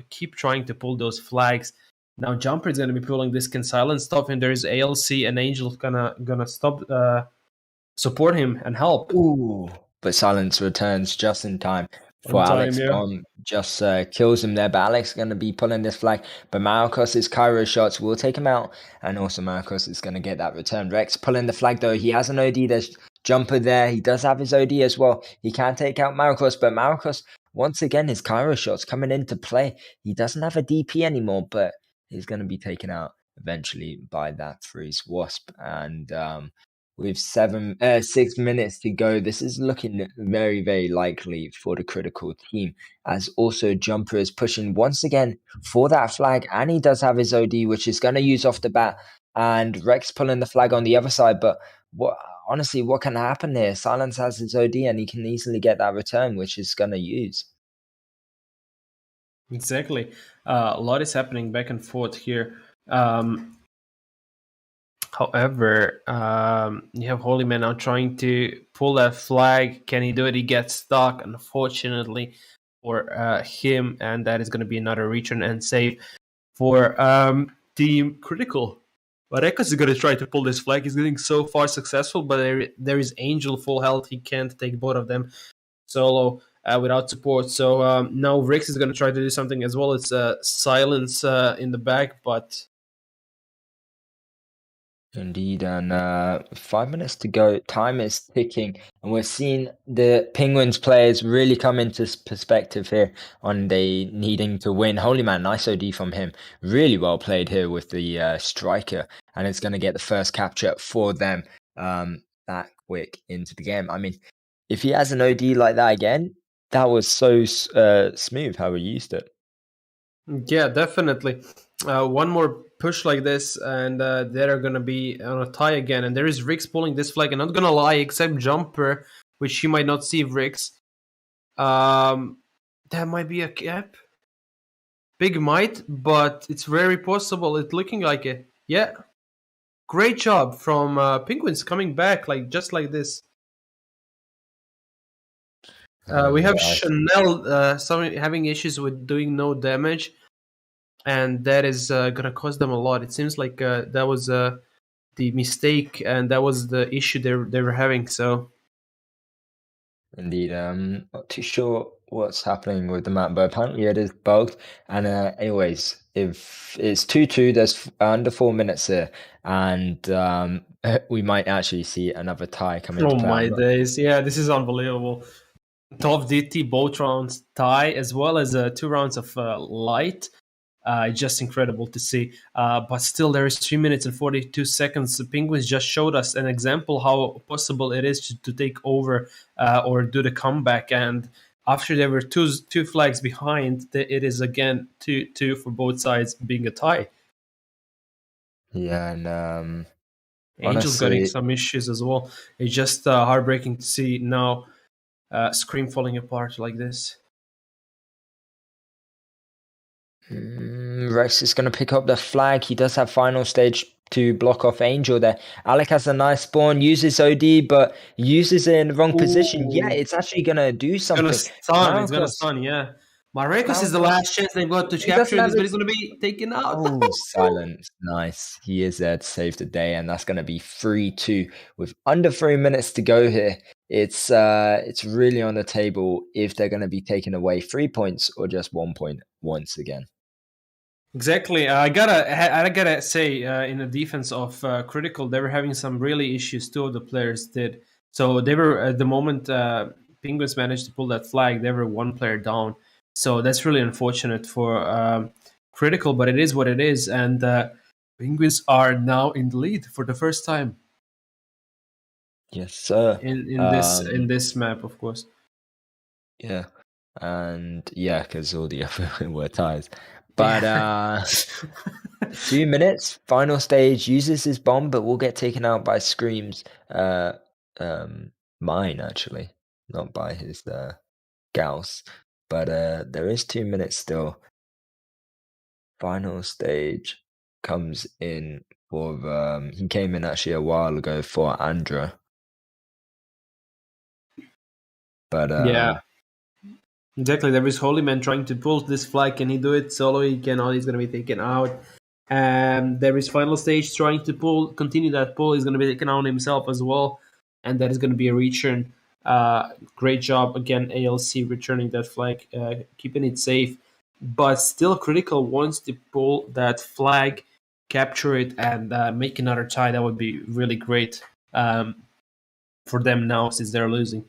keep trying to pull those flags. Now Jumper is going to be pulling this can silence stuff, and there's ALC and Angel gonna stop support him and help. Ooh, but Silence returns just in time for On time, Alex yeah. Bomb just kills him there. But Alex is going to be pulling this flag. But Marcos' Cairo shots will take him out. And also Marcos is going to get that return. Rex pulling the flag though. He has an OD. There's Jumper there. He does have his OD as well. He can take out Marcos. But Marcos, once again, his Cairo shots coming into play. He doesn't have a DP anymore. But he's going to be taken out eventually by that Freeze Wasp. And with 6 minutes to go, this is looking very likely for the Critical team, as also Jumper is pushing once again for that flag, and he does have his OD, which is going to use off the bat, and Rex pulling the flag on the other side. But honestly, what can happen here? Silence has his OD, and he can easily get that return, which is going to use. Exactly. A lot is happening back and forth here. However, you have Holy Man now trying to pull that flag. Can he do it? He gets stuck, unfortunately, for him, and that is going to be another return and save for Team Critical. But Ekos is going to try to pull this flag. He's getting so far successful, but there is Angel full health. He can't take both of them solo without support. So now Rix is going to try to do something as well. It's silence in the back, but Indeed, and 5 minutes to go. Time is ticking, and we're seeing the Penguins players really come into perspective here on they needing to win. Holy man, nice OD from him. Really well played here with the striker, and it's going to get the first capture for them that quick into the game. I mean, if he has an OD like that again, that was so smooth how he used it. Yeah, definitely. One more push like this, and they're gonna be on a tie again. And there is Rix pulling this flag. And not gonna lie, except Jumper, which he might not see Rix. That might be a cap. Big might, but it's very possible. It's looking like it. Yeah, great job from Penguins coming back like just like this. We have Chanel having issues with doing no damage, and that is gonna cost them a lot. It seems like that was the mistake, and that was the issue they were having. So Indeed, not too sure what's happening with the map, but apparently it is bugged. And anyways, if it's 2-2, there's under 4 minutes here, and we might actually see another tie come into oh play. my days, yeah, this is unbelievable. Top DT both rounds tie, as well as 2 rounds of light. Just incredible to see. But still, there is 3 minutes and 42 seconds. The Penguins just showed us an example how possible it is to take over or do the comeback. And after there were two flags behind, it is again 2-2 for both sides, being a tie. Yeah, and Angel's honestly, getting some issues as well. It's just heartbreaking to see now Scream falling apart like this. Rex is going to pick up the flag. He does have final stage to block off Angel there. Alec has a nice spawn, uses OD, but uses it in the wrong position. Yeah, it's actually going to do something. It's gonna stun, yeah. Marcos is the last chance they've got to capture this, but he's going to be taken out. Oh, silence. Nice. He is there to save the day, and that's going to be 3-2 with under 3 minutes to go here. It's really on the table if they're going to be taking away 3 points or just 1 point once again. Exactly. I gotta say, in the defense of Critical, they were having some really issues. Two of the players did. So they were at the moment Penguins managed to pull that flag. They were one player down. So that's really unfortunate for Critical, but it is what it is. And Penguins are now in the lead for the first time. Yes, sir. In this map, of course. Yeah, and yeah, because all the other were ties. But 2 minutes, final stage, uses his bomb, but will get taken out by Scream's mine, actually, not by his Gauss. But there is 2 minutes still. Final stage comes in for he came in actually a while ago for Andra. But yeah. Exactly, there is Holy Man trying to pull this flag. Can he do it solo? He cannot. He's going to be taken out. And there is Final Stage trying to continue that pull. He's going to be taken out himself as well. And that is going to be a return. Great job again, ALC returning that flag, keeping it safe. But still, Critical wants to pull that flag, capture it, and make another tie. That would be really great for them now since they're losing.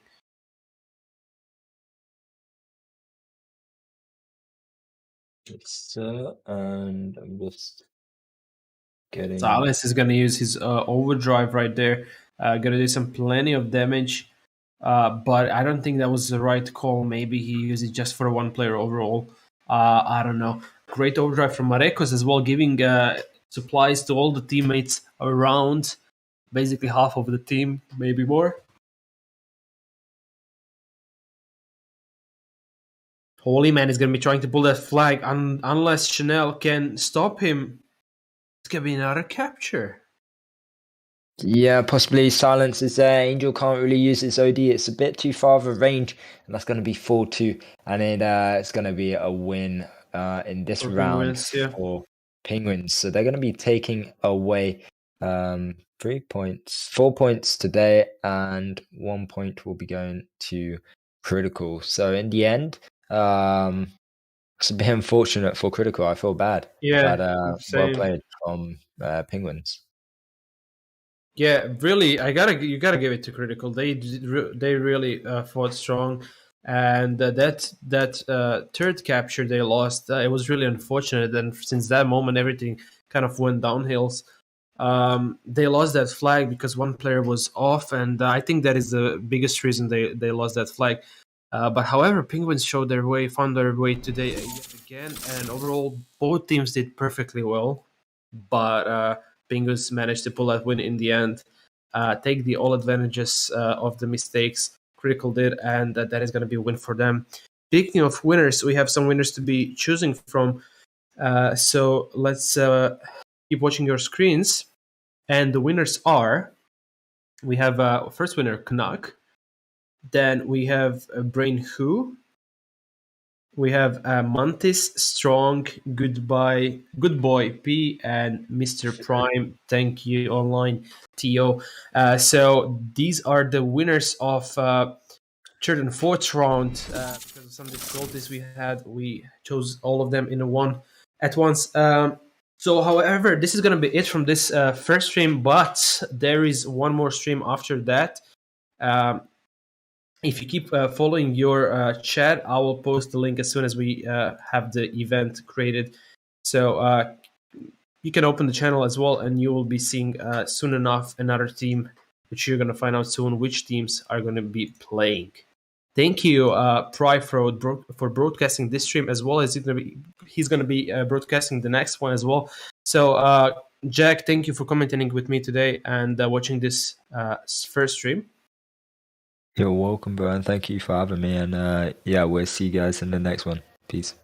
So, and I'm just getting. Silence is going to use his overdrive right there. Going to do plenty of damage. But I don't think that was the right call. Maybe he used it just for one player overall. I don't know. Great overdrive from Marekos as well, giving supplies to all the teammates around. Basically half of the team, maybe more. Holy Man is going to be trying to pull that flag. Unless Chanel can stop him, it's going to be another capture. Yeah, possibly Silence is there. Angel can't really use his OD. It's a bit too far of a range, and that's going to be 4-2. And it's going to be a win in this round for Penguins. So they're going to be taking away 3 points, 4 points today, and 1 point will be going to Critical. So in the end, it's a bit unfortunate for Critical. I feel bad. Yeah, but well played from Penguins. Yeah, really, you gotta give it to Critical. They really fought strong, and that third capture they lost. It was really unfortunate, and since that moment, everything kind of went downhills. They lost that flag because one player was off, and I think that is the biggest reason they lost that flag. But however, Penguins showed their way, found their way today yet again, and overall, both teams did perfectly well. But Penguins managed to pull that win in the end, take the all advantages of the mistakes Critical did, and that is going to be a win for them. Speaking of winners, we have some winners to be choosing from. So let's keep watching your screens. And the winners are, we have first winner, Canuck. Then we have Brain Who. We have Mantis, Strong, Goodbye, Good Boy P, and Mr. Prime. Thank you, online TO. So these are the winners of third and fourth round. Because of some difficulties we had, we chose all of them in one at once. So, however, this is going to be it from this first stream, but there is one more stream after that. If you keep following your chat, I will post the link as soon as we have the event created. So you can open the channel as well, and you will be seeing soon enough another team, which you're going to find out soon which teams are going to be playing. Thank you, Pry, for broadcasting this stream, as well as he's going to be broadcasting the next one as well. So, Jack, thank you for commenting with me today and watching this first stream. You're welcome, bro, and thank you for having me. And yeah, we'll see you guys in the next one. Peace.